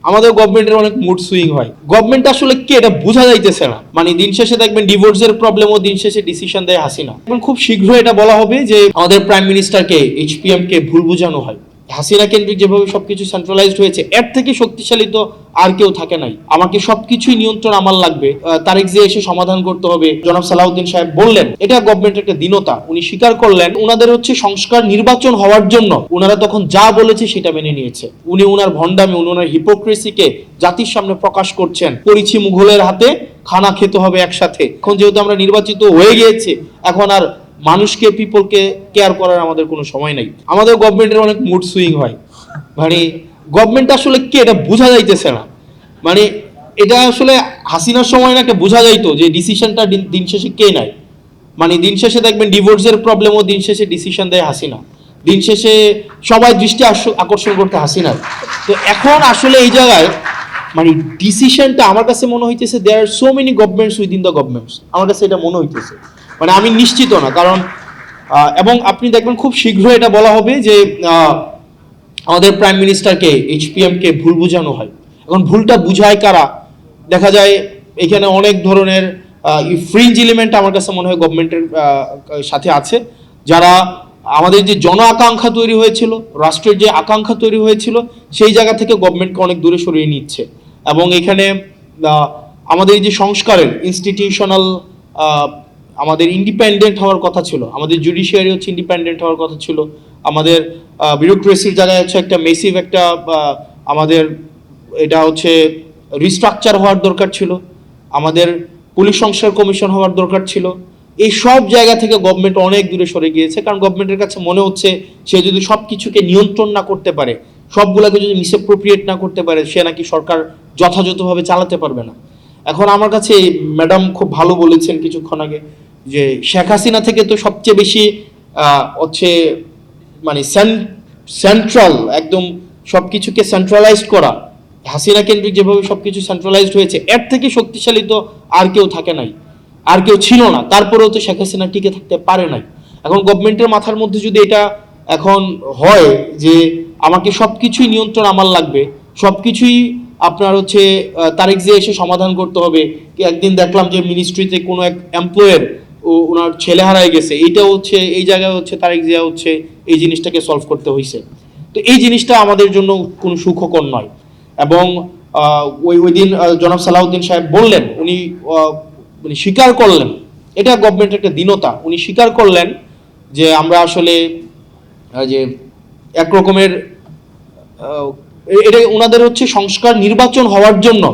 আমাদের গভর্নমেন্টের অনেক মুড সুইং হয়। গভর্নমেন্ট আসলে কি এটা বোঝা যাইতেছে না। মানে দিন শেষে দেখবেন ডিভোর্সের প্রবলেমও দিন শেষে ডিসিশন দেয় হাসিনা। এখন খুব শীঘ্রই এটা বলা হবে যে আমাদের প্রাইম মিনিস্টারকে এইচপিএম কে ভুল বোঝানো হয়। হাসিনা কেন্দ্রিক যেভাবে সবকিছু সেন্ট্রালাইজড হয়েছে, এর থেকে শক্তিশালী তো আর কেউ থাকে নাই। আমাকে সবকিছুই নিয়ন্ত্রণ আমার লাগবে, তারেক জিয়া এসে সমাধান করতে হবে, জনাব সালাউদ্দিন সাহেব বললেন। এটা গভর্নমেন্টের একটা দীনতা, উনি স্বীকার করলেন। ওনাদের হচ্ছে সংস্কার নির্বাচন হওয়ার জন্য ওনারা তখন যা বলেছে সেটা মেনে নিয়েছে। উনি ওনার ভণ্ডামি, উনি ওনার হিপোক্রেসিকে জাতির সামনে প্রকাশ করছেন। পরিচি মুঘলের হাতে খানা খেতে হবে একসাথে। এখন যেহেতু আমরা নির্বাচিত হয়ে গিয়েছি, এখন আর মানুষকে, পিপলকে কেয়ার করার আমাদের কোনো সময় নাই। আমাদের গভর্নমেন্টের অনেক মুড সুইং হয়। মানে গভর্নমেন্ট আসলে কি এটা বোঝা যাইতেছে না। মানে এটা আসলে হাসিনার সময় না একটা বোঝা যাইতো যে ডিসিশনটা দিন শেষে কে নেয়। মানে দিন শেষে দেখবেন ডিভোর্সের প্রবলেমও দিন শেষে ডিসিশন দেয় হাসিনা। দিন শেষে সবাই দৃষ্টি আকর্ষণ করতে হাসিনার। তো এখন আসলে এই জায়গায় মানে ডিসিশনটা আমার কাছে মনে হইতেছে there are so many governments within the governments. আমার কাছে এটা মনে হইতেছে, মানে আমি নিশ্চিত না, কারণ এবং আপনি দেখবেন খুব শীঘ্রই এটা বলা হবে যে আমাদের প্রাইম মিনিস্টারকে এইচপিএম কে ভুল বোঝানো হয়। এখন ভুলটা বুঝায় কারা? দেখা যায় এখানে অনেক ধরনের ফ্রিঞ্জ এলিমেন্ট আমার কাছে মনে হয় গভর্নমেন্টের সাথে আছে, যারা আমাদের যে জন আকাঙ্ক্ষা তৈরি হয়েছিল, রাষ্ট্রের যে আকাঙ্ক্ষা তৈরি হয়েছিল, সেই জায়গা থেকে গভর্নমেন্টকে অনেক দূরে সরিয়ে নিচ্ছে। এবং এখানে আমাদের যে সংস্কারের ইনস্টিটিউশনাল, আমাদের ইন্ডিপেন্ডেন্ট হওয়ার কথা ছিল, আমাদের জুডিশিয়ারি হচ্ছে ইন্ডিপেন্ডেন্ট হওয়ার কথা ছিল, আমাদের বিউরোক্রেসির জায়গায় হচ্ছে একটা মেসিভ একটা আমাদের এটা হচ্ছে রিস্ট্রাকচার হওয়ার দরকার ছিল, আমাদের পুলিশ সংস্কার কমিশন হওয়ার দরকার ছিল। এই সব জায়গা থেকে গভর্নমেন্ট অনেক দূরে সরে গিয়েছে, কারণ গভর্নমেন্টের কাছে মনে হচ্ছে সে যদি সব কিছুকে নিয়ন্ত্রণ না করতে পারে, সবগুলোকে যদি মিসঅ্যাপ্রোপ্রিয়েট না করতে পারে, সে নাকি সরকার যথাযথভাবে চালাতে পারবে না। এখন আমার কাছে ম্যাডাম খুব ভালো বলেছেন কিছুক্ষণ আগে যে শেখ হাসিনা থেকে তো সবচেয়ে বেশি হচ্ছে মানে সেন্ট্রাল, একদম সবকিছুকে সেন্ট্রালাইজড করা, হাসিনা কেন্দ্রিক যেভাবে সবকিছু সেন্ট্রালাইজড হয়েছে, এর থেকে শক্তিশালী তো আর কেউ থাকে নাই, আর কেউ ছিল না। তারপরেও তো শেখ হাসিনা টিকে থাকতে পারে নাই। এখন গভর্নমেন্টের মাথার মধ্যে যদি এটা এখন হয় যে আমাকে সবকিছুই নিয়ন্ত্রণ আমার লাগবে, সবকিছুই আপনার হচ্ছে তারেক জিয়া এসে সমাধান করতে হবে। একদিন দেখলাম যে মিনিস্ট্রিতে কোনো এক এমপ্লয়ের ওনার ছেলে হারায় গেছে, এইটা হচ্ছে এই জায়গায় হচ্ছে তারেক জিয়া হচ্ছে এই জিনিসটাকে সলভ করতে হয়েছে। তো এই জিনিসটা আমাদের জন্য কোনো সুখকর নয়। এবং ওই দিন জনাব সালাউদ্দিন সাহেব বললেন, উনি স্বীকার করলেন, এটা গভর্নমেন্টের একটা দীনতা, উনি স্বীকার করলেন যে আমরা আসলে যে একরকমের এটা ওনাদের হচ্ছে সংস্কার নির্বাচন হওয়ার জন্য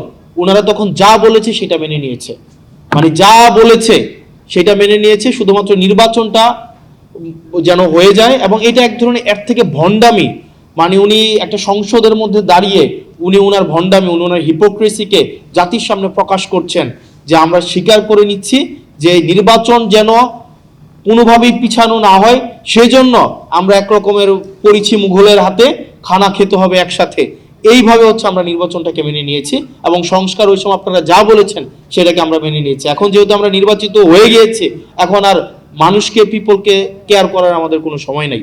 ওনারা তখন যা বলেছে সেটা মেনে নিয়েছে। মানে যা বলেছে সেটা মেনে নিয়েছে, শুধুমাত্র নির্বাচনটা যেন হয়ে যায়। এবং এটা এক ধরনের এর থেকে ভণ্ডামি, মানে উনি একটা সংসদের মধ্যে দাঁড়িয়ে উনি ওনার ভণ্ডামি, উনি ওনার হিপোক্রেসিকে জাতির সামনে প্রকাশ করছেন যে আমরা স্বীকার করে নিচ্ছি যে নির্বাচন যেন কোনোভাবেই পিছানো না হয়, সেজন্য আমরা একরকমের পরিচি মুঘলের হাতে খানা খেতে হবে একসাথে। এইভাবে হচ্ছে আমরা নির্বাচনটাকে মেনে নিয়েছি এবং সংস্কার ওই সময় আপনারা যা বলেছেন সেটাকে আমরা মেনে নিয়েছি। এখন যেহেতু আমরা নির্বাচিত হয়ে গিয়েছি, এখন আর মানুষকে, পিপলকে কেয়ার করার আমাদের কোনো সময় নাই।